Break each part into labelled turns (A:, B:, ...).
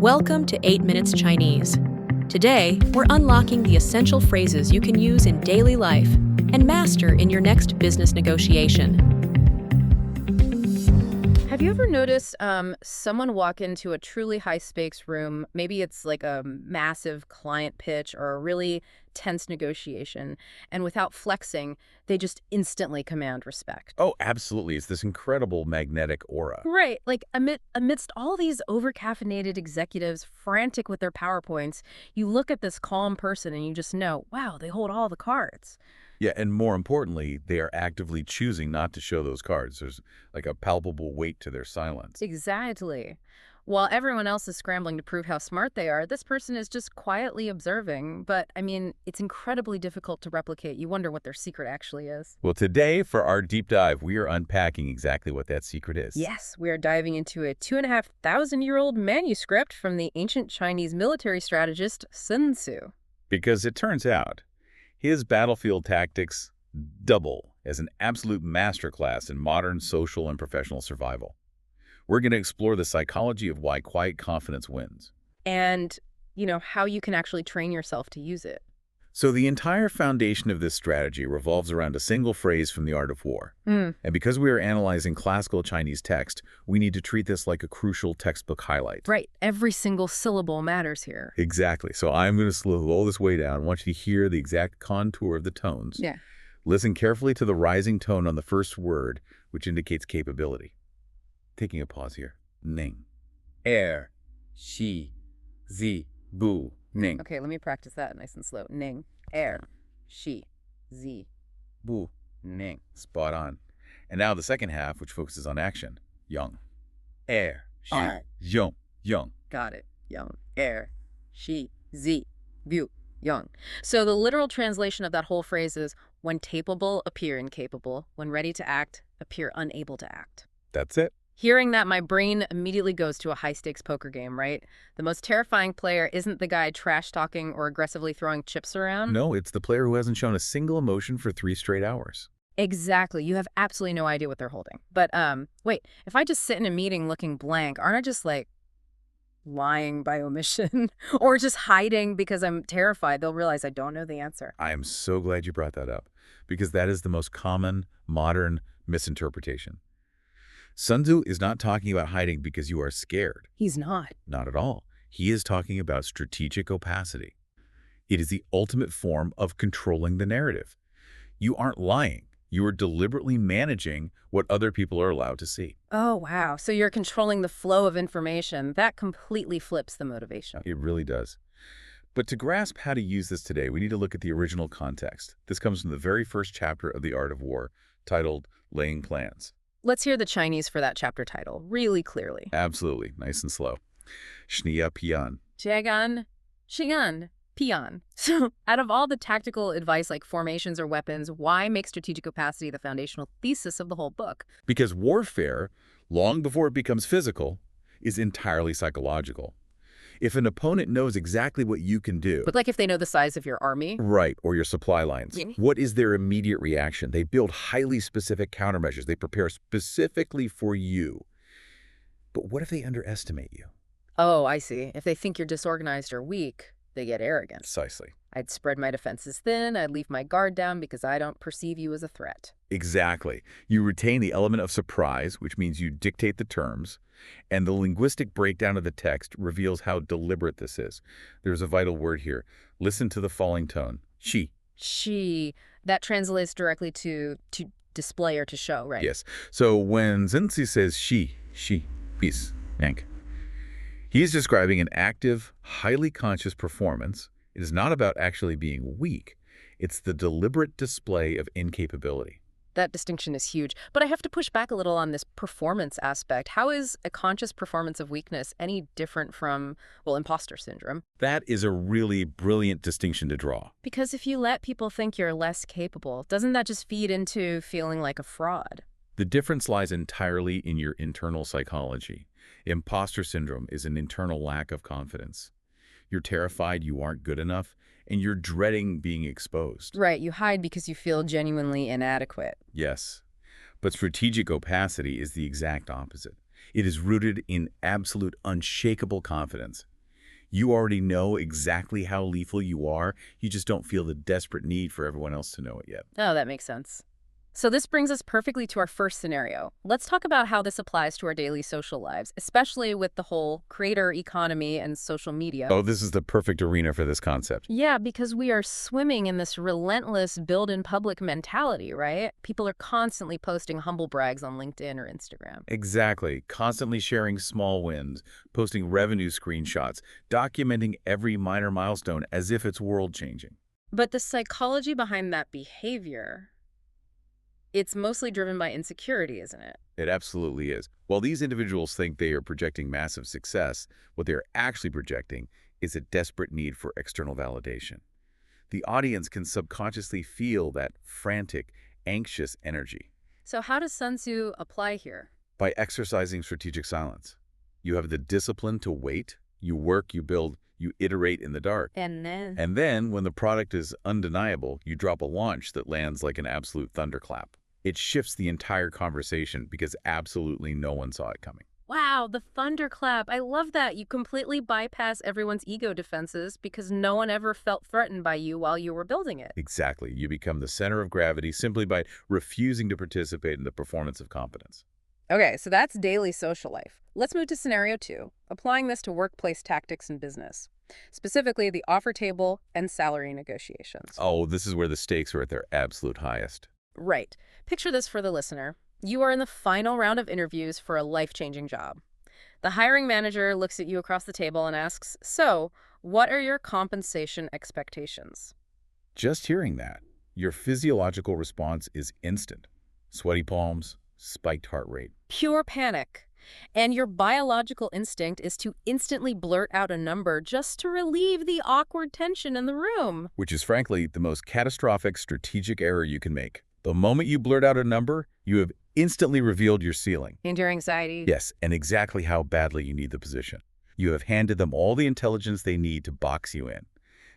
A: Welcome to 8 Minutes Chinese. Today, we're unlocking the essential phrases you can use in daily life and master in your next business negotiation.
B: Have you ever noticed someone walk into a truly high-stakes room? Maybe it's like a massive client pitch or a really tense negotiation, and without flexing, they just instantly command respect.
C: Oh, absolutely. It's this incredible magnetic aura.
B: Right, like amidst all these over-caffeinated executives frantic with their PowerPoints, you look at this calm person and you just know, wow, they hold all the cards.
C: Yeah, and more importantly, they are actively choosing not to show those cards. There's like a palpable weight to their silence.
B: Exactly. While everyone else is scrambling to prove how smart they are, this person is just quietly observing. But, I mean, it's incredibly difficult to replicate. You wonder what their secret actually is.
C: Well, today, for our deep dive, we are unpacking exactly what that secret is.
B: Yes, we are diving into a 2,500-year-old manuscript from the ancient Chinese military strategist Sun Tzu.
C: Because it turns out, his battlefield tactics double as an absolute masterclass in modern social and professional survival. We're going to explore the psychology of why quiet confidence wins.
B: And, how you can actually train yourself to use it.
C: So the entire foundation of this strategy revolves around a single phrase from The Art of War. And because we are analyzing classical Chinese text, we need to treat this like a crucial textbook highlight.
B: Right. Every single syllable matters here.
C: Exactly. So I'm going to slow all this way down. I want you to hear the exact contour of the tones.
B: Yeah.
C: Listen carefully to the rising tone on the first word, which indicates capability. Taking a pause here. Ning. Er. Shi. Zi. Bu. Ning.
B: Okay, let me practice that nice and slow. Ning. Er. Shi. Zi.
C: Bu. Ning. Spot on. And now the second half, which focuses on action. Young. Er. Shi. Young. Young.
B: Got it. Young. Er. Shi. Zi. Bu. Young. So the literal translation of that whole phrase is, when capable, appear incapable. When ready to act, appear unable to act.
C: That's it.
B: Hearing that, my brain immediately goes to a high-stakes poker game, right? The most terrifying player isn't the guy trash-talking or aggressively throwing chips around.
C: No, it's the player who hasn't shown a single emotion for 3 straight hours.
B: Exactly. You have absolutely no idea what they're holding. But wait, if I just sit in a meeting looking blank, aren't I just lying by omission or just hiding because I'm terrified they'll realize I don't know the answer?
C: I am so glad you brought that up, because that is the most common modern misinterpretation. Sun Tzu is not talking about hiding because you are scared.
B: He's not.
C: Not at all. He is talking about strategic opacity. It is the ultimate form of controlling the narrative. You aren't lying. You are deliberately managing what other people are allowed to see.
B: Oh, wow. So you're controlling the flow of information. That completely flips the motivation.
C: It really does. But to grasp how to use this today, we need to look at the original context. This comes from the very first chapter of The Art of War, titled Laying Plans.
B: Let's hear the Chinese for that chapter title really clearly.
C: Absolutely. Nice and slow. Shnia Pian.
B: Jiagan, Xingan, Pian. So out of all the tactical advice like formations or weapons, why make strategic opacity the foundational thesis of the whole book?
C: Because warfare, long before it becomes physical, is entirely psychological. If an opponent knows exactly what you can do...
B: But if they know the size of your army?
C: Right, or your supply lines. What is their immediate reaction? They build highly specific countermeasures. They prepare specifically for you. But what if they underestimate you?
B: Oh, I see. If they think you're disorganized or weak, they get arrogant.
C: Precisely.
B: I'd spread my defenses thin, I'd leave my guard down because I don't perceive you as a threat.
C: Exactly. You retain the element of surprise, which means you dictate the terms, and the linguistic breakdown of the text reveals how deliberate this is. There's a vital word here. Listen to the falling tone. She.
B: She. That translates directly to display or to show, right?
C: Yes. So when Zenzi says she, peace, yank, he is describing an active, highly conscious performance. It is not about actually being weak. It's the deliberate display of incapability.
B: That distinction is huge. But I have to push back a little on this performance aspect. How is a conscious performance of weakness any different from, imposter syndrome?
C: That is a really brilliant distinction to draw.
B: Because if you let people think you're less capable, doesn't that just feed into feeling like a fraud?
C: The difference lies entirely in your internal psychology. Imposter syndrome is an internal lack of confidence. You're terrified you aren't good enough, and you're dreading being exposed.
B: Right, you hide because you feel genuinely inadequate.
C: Yes. But strategic opacity is the exact opposite. It is rooted in absolute unshakable confidence. You already know exactly how lethal you are. You just don't feel the desperate need for everyone else to know it yet.
B: Oh, that makes sense. So this brings us perfectly to our first scenario. Let's talk about how this applies to our daily social lives, especially with the whole creator economy and social media.
C: Oh, this is the perfect arena for this concept.
B: Yeah, because we are swimming in this relentless build in public mentality, right? People are constantly posting humble brags on LinkedIn or Instagram.
C: Exactly. Constantly sharing small wins, posting revenue screenshots, documenting every minor milestone as if it's world-changing.
B: But the psychology behind that behavior, it's mostly driven by insecurity, isn't it?
C: It absolutely is. While these individuals think they are projecting massive success, what they're actually projecting is a desperate need for external validation. The audience can subconsciously feel that frantic, anxious energy.
B: So how does Sun Tzu apply here?
C: By exercising strategic silence, you have the discipline to wait, you work, you build, you iterate in the dark.
B: And
C: then, when the product is undeniable, you drop a launch that lands like an absolute thunderclap. It shifts the entire conversation because absolutely no one saw it coming.
B: wow, the thunderclap. I love that. You completely bypass everyone's ego defenses because no one ever felt threatened by you while you were building it.
C: Exactly. You become the center of gravity simply by refusing to participate in the performance of competence.
B: Okay, so that's daily social life. Let's move to scenario 2, applying this to workplace tactics and business, specifically the offer table and salary negotiations.
C: Oh, this is where the stakes are at their absolute highest.
B: Right. Picture this for the listener. You are in the final round of interviews for a life-changing job. The hiring manager looks at you across the table and asks, so, what are your compensation expectations?
C: Just hearing that, your physiological response is instant. Sweaty palms, spiked heart rate.
B: Pure panic. And your biological instinct is to instantly blurt out a number just to relieve the awkward tension in the room.
C: Which is frankly the most catastrophic strategic error you can make. The moment you blurt out a number, you have instantly revealed your ceiling.
B: And your anxiety.
C: Yes, and exactly how badly you need the position. You have handed them all the intelligence they need to box you in.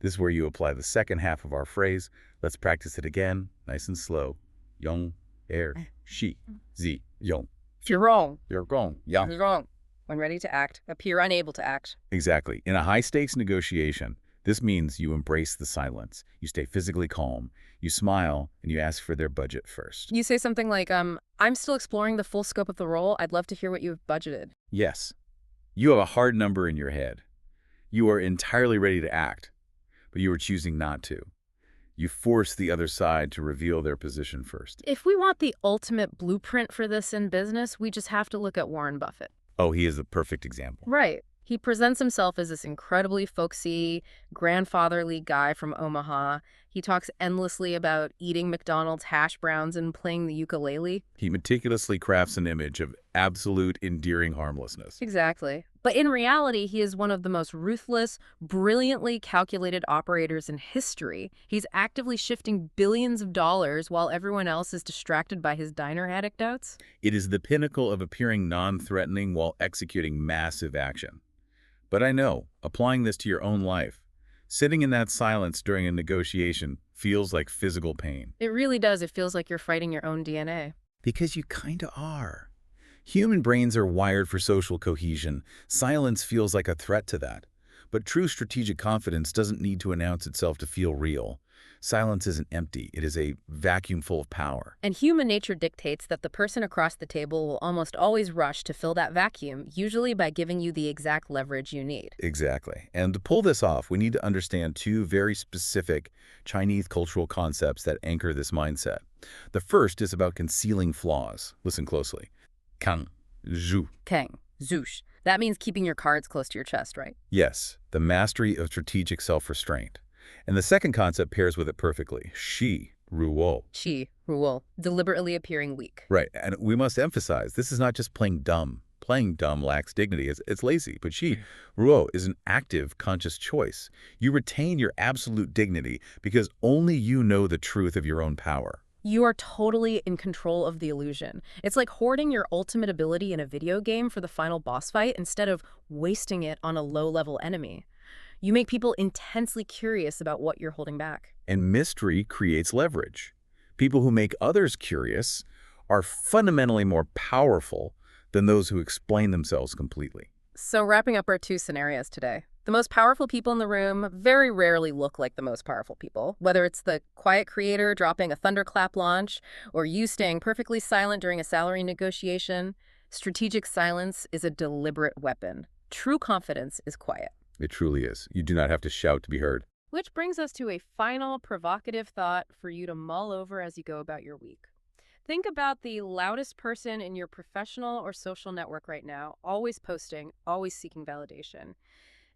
C: This is where you apply the second half of our phrase. Let's practice it again, nice and slow. Yong, shi, zi, yong.
B: If you're wrong,
C: You're wrong. Yeah.
B: you're wrong. When ready to act, appear unable to act.
C: Exactly. In a high-stakes negotiation, this means you embrace the silence. You stay physically calm. You smile, and you ask for their budget first.
B: You say something like, I'm still exploring the full scope of the role. I'd love to hear what you've budgeted.
C: Yes. You have a hard number in your head. You are entirely ready to act, but you are choosing not to. You force the other side to reveal their position first.
B: If we want the ultimate blueprint for this in business, we just have to look at Warren Buffett.
C: Oh, he is the perfect example.
B: Right. He presents himself as this incredibly folksy, grandfatherly guy from Omaha. He talks endlessly about eating McDonald's hash browns and playing the ukulele.
C: He meticulously crafts an image of absolute endearing harmlessness.
B: Exactly. But in reality, he is one of the most ruthless, brilliantly calculated operators in history. He's actively shifting billions of dollars while everyone else is distracted by his diner anecdotes.
C: It is the pinnacle of appearing non-threatening while executing massive action. But I know, applying this to your own life, sitting in that silence during a negotiation feels like physical pain.
B: It really does. It feels like you're fighting your own DNA.
C: Because you kinda are. Human brains are wired for social cohesion. Silence feels like a threat to that. But true strategic confidence doesn't need to announce itself to feel real. Silence isn't empty. It is a vacuum full of power.
B: And human nature dictates that the person across the table will almost always rush to fill that vacuum, usually by giving you the exact leverage you need.
C: Exactly. And to pull this off, we need to understand two very specific Chinese cultural concepts that anchor this mindset. The first is about concealing flaws. Listen closely. Kang, zhu.
B: Kang, zoosh. That means keeping your cards close to your chest, right?
C: Yes, the mastery of strategic self-restraint. And the second concept pairs with it perfectly. Shi, ruo.
B: Qi, ruo, deliberately appearing weak.
C: Right, and we must emphasize, this is not just playing dumb. Playing dumb lacks dignity. It's lazy. But Shi, ruo, is an active, conscious choice. You retain your absolute dignity because only you know the truth of your own power.
B: You are totally in control of the illusion. It's like hoarding your ultimate ability in a video game for the final boss fight instead of wasting it on a low-level enemy. You make people intensely curious about what you're holding back.
C: And mystery creates leverage. People who make others curious are fundamentally more powerful than those who explain themselves completely.
B: So wrapping up our two scenarios today. The most powerful people in the room very rarely look like the most powerful people, whether it's the quiet creator dropping a thunderclap launch or you staying perfectly silent during a salary negotiation. Strategic silence is a deliberate weapon. True confidence is quiet.
C: It truly is. You do not have to shout to be heard.
B: Which brings us to a final provocative thought for you to mull over as you go about your week. Think about the loudest person in your professional or social network right now, always posting, always seeking validation.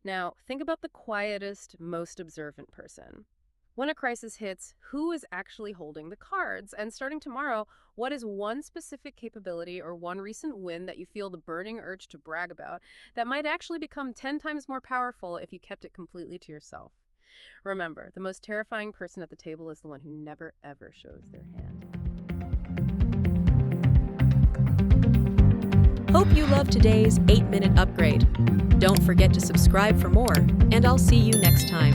B: Now, think about the quietest, most observant person. When a crisis hits, who is actually holding the cards? And starting tomorrow, what is one specific capability or one recent win that you feel the burning urge to brag about that might actually become 10 times more powerful if you kept it completely to yourself? Remember, the most terrifying person at the table is the one who never, ever shows their hand.
A: Hope you loved today's 8-minute upgrade. Don't forget to subscribe for more, and I'll see you next time.